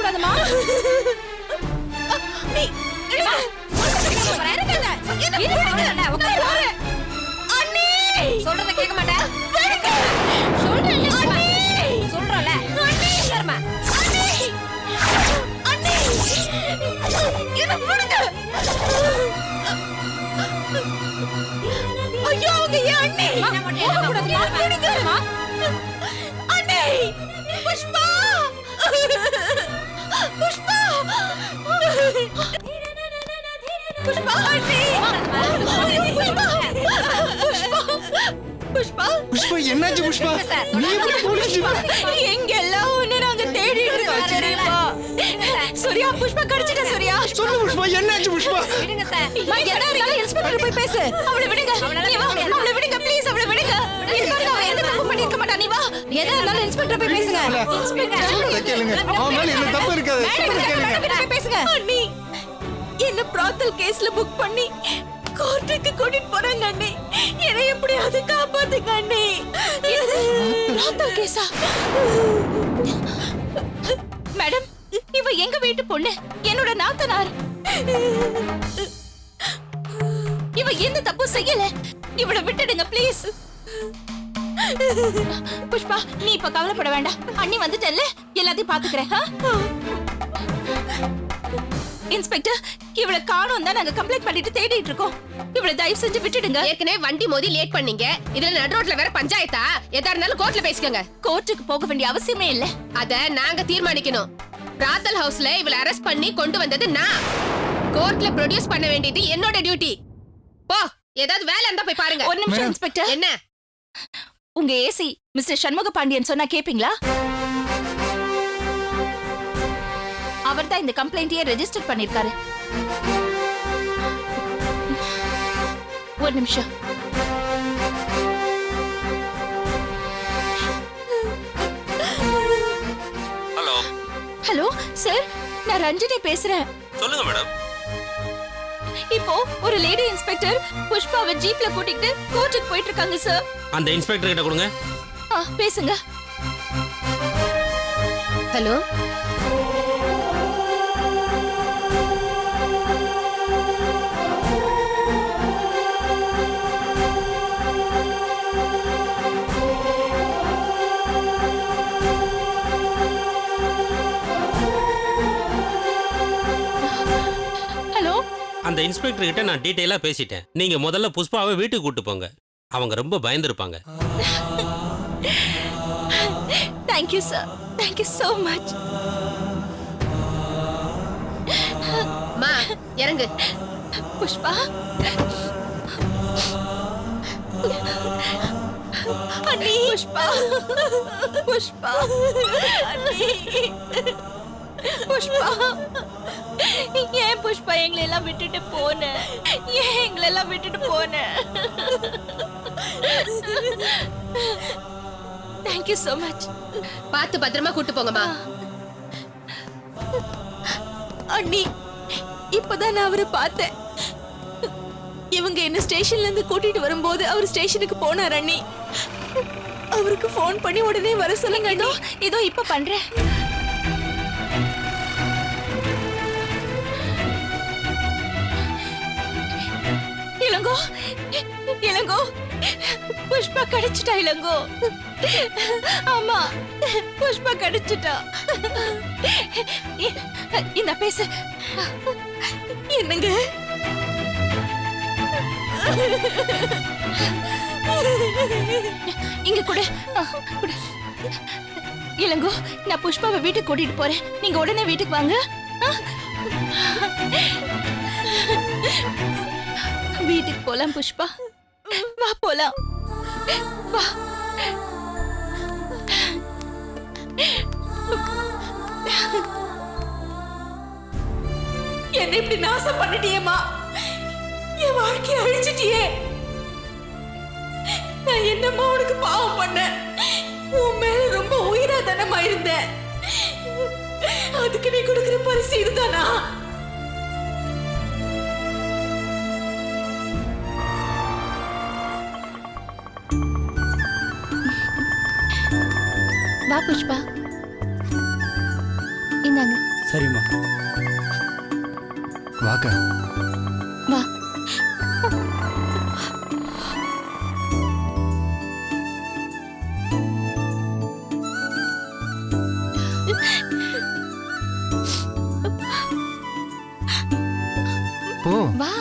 கூடாதுமா. நீ சொல்றத கேட்க மாட்டேன். சொல்றல ஐயோ அண்ணே அண்ணே புஷ்பா புஷ்பா புஷ்பா புஷ்பா புஷ்பா என்னாச்சு புஷ்பா? நீ எப்படி போலீஸ்? எங்க எல்லாம் ஒண்ணு நாங்க தேடிட்டு இருக்கோம் தெரியுமா? சூர்யா புஷ்பா கடிச்சிட்ட சூர்யா. சொல்லு புஷ்பா என்னாச்சு புஷ்பா? விடுங்க சார். எதா இருந்தாலும் இன்ஸ்பெக்டர் போய் பேசு. அவளை விடுங்க. நீ வா. அவளை விடுங்க ப்ளீஸ் அவளை விடுங்க. இன்ஸ்பெக்டர் அவ எந்த தப்பு பண்ணிருக்க மாட்டா நீ வா. எதா இருந்தாலும் இன்ஸ்பெக்டர் போய் பேசுங்க. இன்ஸ்பெக்டர் கேளுங்க. அவன் மேல என்ன தப்பு இருக்காது. கேளுங்க. போய் பேசுங்க. அண்ணி என்ன பிராத்தல் கேஸ்ல புக் பண்ணி கோர்ட்டுக்கு கூட்டிட்டு போறாங்க அண்ணி. என்னை எப்படியாவது காப்பாத்துங்க அண்ணி. பிராத்தல் கேஸா? மேடம் இவ எங்க வீட்டு பொண்ணு, என்னோட நாத்தனார். இவ எந்த தப்பு செய்யல. இவளை விட்டுடுங்க ப்ளீஸ். புஷ்பா நீ இப்ப கவலைப்பட வேண்டாம். அண்ணி வந்துட்டல்ல, எல்லாத்தையும் பாத்துக்கிறேன். இன்ஸ்பெக்டர் இவளை காணோம் தான் நாங்க கம்ப்ளைண்ட் பண்ணிட்டு தேடிட்டு இருக்கோம். இவளை தயவு செஞ்சு விட்டுடுங்க. ஏற்கனவே வண்டி மோதி லேட் பண்ணீங்க. இதுல நடு ரோட்ல வேற பஞ்சாயத்தா? எதா இருந்தாலும் கோர்ட்ல பேசிக்கங்க. கோர்ட்டுக்கு போக வேண்டிய அவசியமே இல்ல. அத நாங்க தீர்மானிக்கணும். பிராத்தல் ஹவுஸ்ல இவளை அரெஸ்ட் பண்ணி கொண்டு வந்தது நான். கோர்ட்ல ப்ரொடியூஸ் பண்ண வேண்டியது என்னோட டியூட்டி. போ, ஏதாவது வேலை இருந்தா போய் பாருங்க. ஒரு நிமிஷம் இன்ஸ்பெக்டர். என்ன? உங்க ஏசி மிஸ்டர் சண்முக பாண்டியன் சொன்னா கேப்பீங்களா? அவர் தான் இந்த கம்ப்ளைண்ட்டையே ரெஜிஸ்டர் பண்ணிருக்காரு. ஒரு நிமிஷம். ஹலோ ஹலோ சார், நான் ரஞ்சினி பேசுறேன். சொல்லுங்க மேடம். இப்போ ஒரு லேடி இன்ஸ்பெக்டர் புஷ்பாவை ஜீப்ல கூட்டிட்டு கோர்ட்டுக்கு போயிட்டு இருக்காங்க சார். அந்த இன்ஸ்பெக்டர் கிட்ட கொடுங்க. பேசுங்க. ஹலோ அந்த இன்ஸ்பெக்டர் கிட்ட நான் டீடைலா பேசிட்டேன். நீங்க முதல்ல புஷ்பாவை வீட்டுக்கு கூட்டு போங்க. அவங்க ரொம்ப பயந்துருப்பாங்க. Thank you sir. Thank you so much. மா இறங்கு. புஷ்பா அண்ணி. புஷ்பா புஷ்பா அண்ணி. புஷ்பா ஏன் புஷ்பா எங்களை எல்லாம் விட்டுட்டு போன? ஏன் எங்களை எல்லாம் விட்டுட்டு போன? Thank you so much. பார்த்து பத்திரமா கூட்டு போங்கம்மா. அண்ணி இப்பதான் நான் அவரை பார்த்தேன். இவங்க என்ன ஸ்டேஷன்ல இருந்து கூட்டிட்டு வரும்போது அவர் ஸ்டேஷனுக்கு போனார் அண்ணி. அவருக்கு ஃபோன் பண்ணி உடனே வர சொல்லுங்க. இதோ இப்ப பண்றேன். இளங்கோ இளங்கோ புஷ்பா கிடைச்சிட்டா. இளங்கோ ஆமா புஷ்பா கிடைச்சிட்டா. இந்த பேசு. என்னங்க இங்க கூட இளங்கோ, நான் புஷ்பாவை வீட்டுக்கு கூட்டிட்டு போறேன். நீங்க உடனே வீட்டுக்கு வாங்க. வீட்டுக்கு போலாம் புஷ்பா. வா போலாம். வா. என்ன இப்படி நாசம் பண்ணிட்டியேமா? என் வாழ்க்கையை அழிச்சிட்டியே. நான் என்னம்மா உனக்கு பாவம் பண்ணேன்? உன் மேல ரொம்ப உயிரா தானமா இருந்தேன். அதுக்கு நீ கொடுக்கிற பரிசு இதுதானா? வா புஷ்பா, இந்தாங்க. சரிம்மா. வாக்கா. வா. போ. வா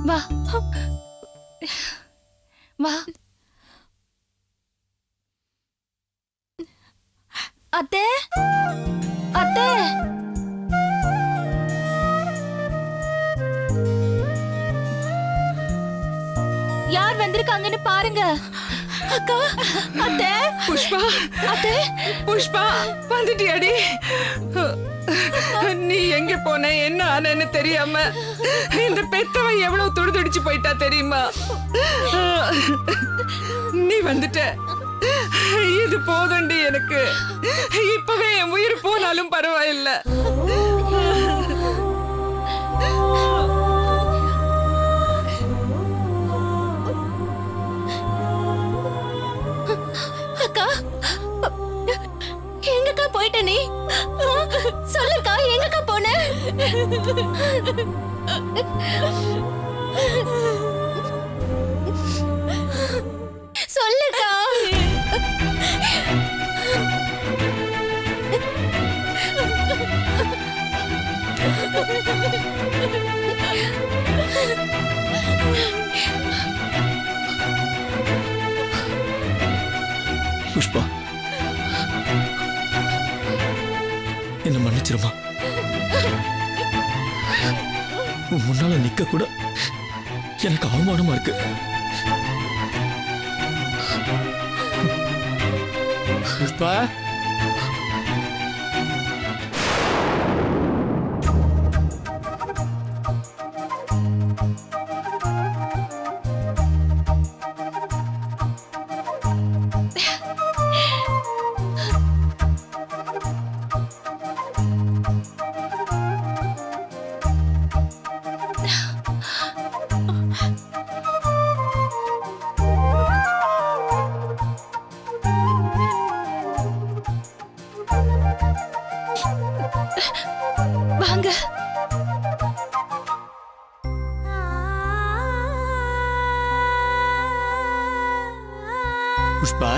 வா வா. அத்தை அத்தை, யார் வந்திருக்காங்கன்னு பாருங்க. அக்கா, அத்தை. புஷ்பா, அத்தை, புஷ்பா வந்துட்டியாடி? நீ எங்க போன, என்ன ஆனன்னு தெரியாம இந்த பெத்தவ எவ்வளவு துடிதுடிச்சு போயிட்டா தெரியுமா? நீ வந்துட்ட, இது போதண்டி எனக்கு. இப்பவே என் உயிர் போனாலும் பரவாயில்லை. அக்கா, எங்கக்கா போயிட்ட நீ? சொல்லுக்கா, எங்கக்கா போன? சொல்லுக்கா. புஷ்பா, என்ன மன்னிச்சிருமா. உன் முன்னால நிக்க கூட எனக்கு அவமானமா இருக்கு. புஷ்பா, வாங்க. புஷ்பா,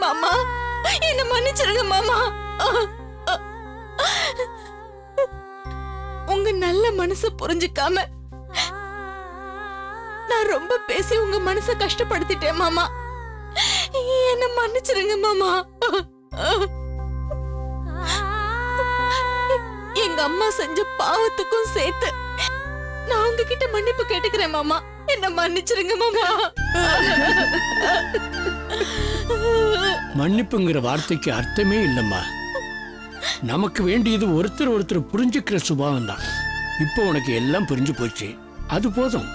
மாமா, என்ன மன்னிச்சிருங்க மாமா. உங்க நல்ல மனசு புரிஞ்சுக்காம நான் ரொம்ப பேசி உங்க மனச கஷ்டப்படுத்திட்டேன் மாமா. என்ன மன்னிச்சிருங்க மாமா. எங்க அம்மா செஞ்ச பாவத்துக்கும் சேர்த்து நான் உங்ககிட்ட மன்னிப்பு கேட்டுக்கிறேன் மாமா. என்ன மன்னிச்சிருங்க மாமா. மன்னிப்புங்கிற வார்த்தைக்கு அர்த்தமே இல்லம்மா. நமக்கு வேண்டியது ஒருத்தர் ஒருத்தர் புரிஞ்சுக்கிற சுபாவம் தான். இப்போ உனக்கு எல்லாம் புரிஞ்சு போச்சு, அது போதும்.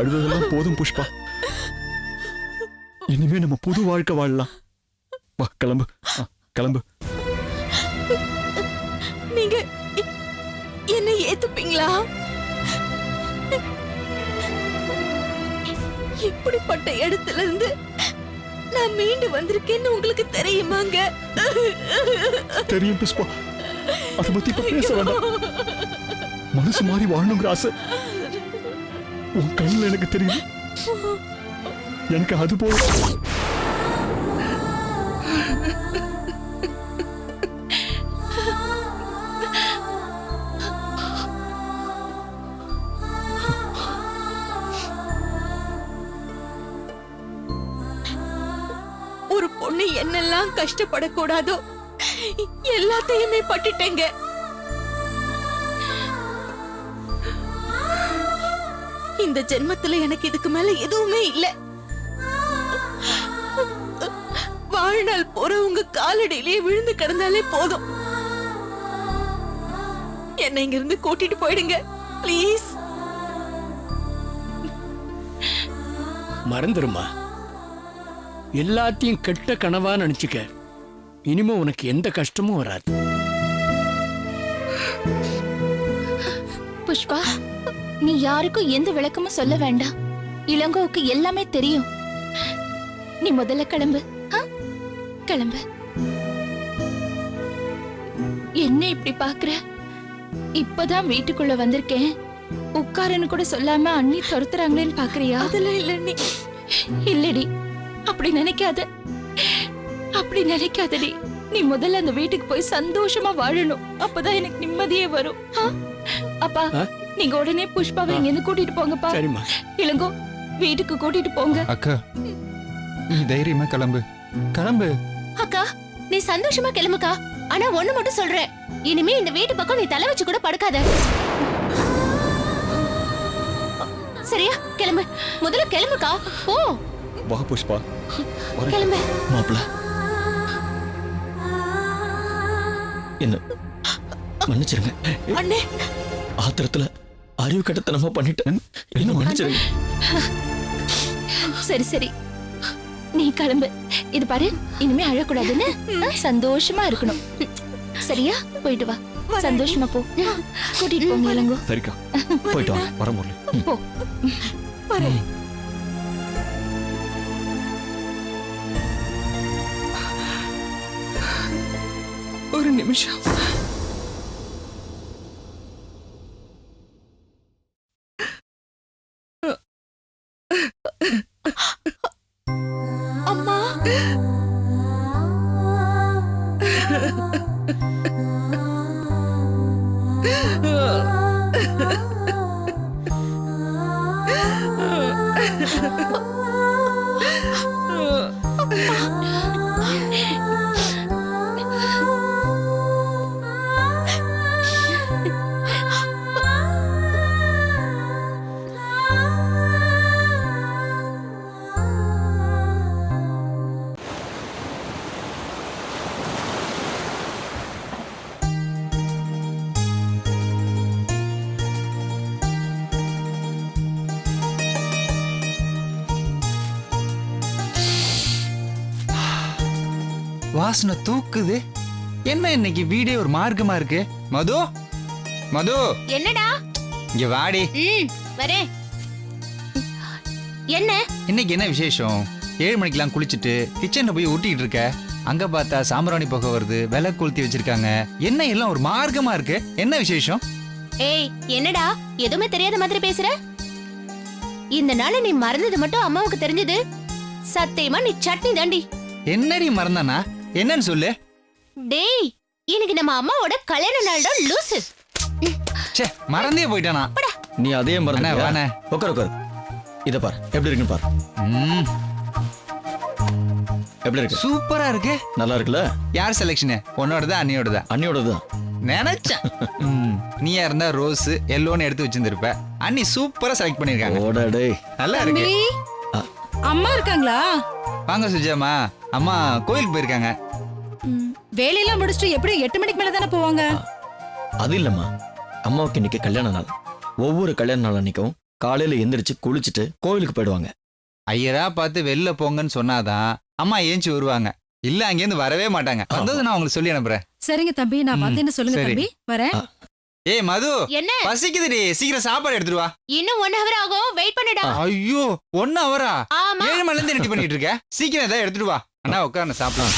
அழுததெல்லாம் போதும் புஷ்பா. இனிமே நம்ம புது வாழ்க்கை வாழலாம். வா, கிளம்பு. கிளம்பு. நீங்க என்ன ஏத்துப்பீங்களா? இப்படிப்பட்ட இடத்துல இருந்து நான் மீண்டு வந்திருக்கேன்னு உங்களுக்கு தெரியுமாங்க? தெரியும் புஷ்பா, அதை பத்தி இப்ப பேச வேண்டாம். மனசு மாறி வாழணுங்கிற ஆசை உன் கண்ணுல எனக்கு தெரியும். எனக்கு அது போதும். ஒரு பொண்ணு என்னெல்லாம் கஷ்டப்படக்கூடாதோ எல்லாத்தையுமே பட்டுட்டேங்க. இந்த ஜென்மத்துல எனக்கு இதுக்கு மேல எதுவுமே இல்ல. வாழ்நாள் போற உங்க காலடியிலேயே விழுந்து கிடந்தாலே போதும். என்னை இங்க இருந்து கூட்டிட்டு போயிடுங்க. ப்ளீஸ். மறந்துருமா, எல்லாத்தையும் கெட்ட கனவா நினைச்சுக்க. இனிமே உனக்கு எந்த கஷ்டமும் வராது. புஷ்பா, நீ யாருக்கும் எந்த விளக்கமும் சொல்ல வேண்டாம். இளங்கோவுக்கு எல்லாமே தெரியும். நீ முதல்ல கிளம்பு. கிளம்பு. என்ன இப்படி பாக்குற? இப்பதான் வீட்டுக்குள்ள வந்திருக்கேன், உட்காருன்னு கூட சொல்லாம அண்ணி துரத்துறாங்களேன்னு பாக்குறியா? அதெல்லாம் இல்ல அண்ணி. இல்லடி, அப்படி நினைக்காத. அப்படி நினைக்காதடி. நீ முதல்ல அந்த வீட்டுக்கு போய் சந்தோஷமா வாழணும். அப்பதான் எனக்கு நிம்மதியே வரும். அப்பா, நீங்க உடனே புஷ்பாவை இங்க இருந்து கூட்டிட்டு போங்கப்பா. சரிம்மா. இளங்கோ, வீட்டுக்கு கூட்டிட்டு போங்க. அக்கா, நீ தைரியமா கிளம்பு. கிளம்பு. அக்கா, நீ சந்தோஷமா கிளம்புக்கா. ஆனா ஒண்ணு மட்டும் சொல்றேன், இனிமே இந்த வீட்டு பக்கம் நீ தலை வச்சு கூட படுக்காத. சரியா? கிளம்பு. முதல்ல கிளம்புக்கா. போ. வா புஷ்பா. கிளம்பு. மாப்பிள்ள, என்ன மன்னிச்சிருங்க. அண்ணே, ஆத்திரத்துல அறிவு கட்டத்தனமா பண்ணிட்டேன். என்ன மன்னிச்சிருங்க. சரி சரி, நீ கிளம்பு. இது பாரு, இனிமே அழக்கூடாதுன்னு சந்தோஷமா இருக்கணும். சரியா? போயிட்டு வா. சந்தோஷமா போ. கூட்டிட்டு போங்க இளங்கோ. சரிக்கா, போயிட்டு வாங்க. வர முரளி. போ. வரேன். ஒரு நிமிஷம். அம்மா, வாசனை தூக்குது. என்ன இன்னைக்கு வீடே ஒரு மார்க்கமா இருக்கு. மது, மது, என்னடா? இங்க வாடி. வரேன். என்ன இன்னைக்கு என்ன விசேஷம்? 7 மணிக்கெல்லாம் குளிச்சுட்டு கிச்சன்ல போய் ஊட்டிட்டு இருக்க. அங்க பார்த்தா சாம்பிராணி புகை வருது, விலை கொளுத்தி வச்சிருக்காங்க. என்ன எல்லாம் ஒரு மார்க்கமா இருக்கு? என்ன விசேஷம்? ஏய், என்னடா எதுவுமே தெரியாத மாதிரி பேசுற? இந்த நாள நீ மறந்தது மட்டும் அம்மாவுக்கு தெரிஞ்சது, சத்தியமா நீ சட்னி தாண்டி. என்னடி மறந்தானா? என்னன்னு சொல்லு. டேய், இன்னைக்கு நம்ம அம்மாவோட கல்யாண நாள் தான் லூசு. ச்சே, மறந்தே போயிட்டானா? நீ அதே அண்ணா, மறந்து வாண்ணே. உட்கார் உட்கார். இத பாரு, எப்படி இருக்குன்னு பாரு. ம், எப்படி இருக்கு? சூப்பரா இருக்கு. நல்லா இருக்குல்ல? யார் செலெக்ஷன்? உன்னோடதா அண்ணியோடதா? அண்ணியோடதுதான். நினைச்சேன். நீயா இருந்தா ரோஸ் எல்லோன்னு எடுத்து வச்சிருந்திருப்ப. அண்ணி சூப்பரா செலக்ட் பண்ணிருக்காங்க. ஓடா டேய். நல்லா இருக்கு. அம்மா இருக்காங்களா? வாங்க சுஜாமா. அம்மா கோயிலுக்கு போயிருக்காங்க. வேலையெல்லாம் முடிச்சுட்டு எப்படி 8 மணிக்கு மேல தானே போவாங்க? அது இல்லம்மா, அம்மாவுக்கு இன்னைக்கு கல்யாண நாள். ஒவ்வொரு கல்யாண நாள் அன்னைக்கும் காலையில எந்திரிச்சு குளிச்சுட்டு கோவிலுக்கு போயிடுவாங்க. ஐயரா பார்த்து வெளில போங்கன்னு சொன்னாதான் அம்மா ஏஞ்சி வருவாங்க. இல்ல அங்கேருந்து வரவே மாட்டாங்க. வந்தது நான் உங்களுக்கு சொல்லி அனுப்புறேன். சரிங்க தம்பி, நான் பார்த்தேன்னு சொல்லுங்க சரி. தம்பி. வரேன். ஏய் மது, என்ன? பசிக்குதுடி, சீக்கிரம் சாப்பாடு எடுத்துட்டு வா. இன்னும் 1 hour ஆகும், வெயிட் பண்ணுடா. ஐயோ, 1 hour? ஆமா. 7 மணில இருந்து ரெடி பண்ணிட்டு இருக்க. சீக்கிரம் ஏதாவது எடுத்துட்டு வா. அண்ணா உட்கார்ந்து சாப்பிடலாம்.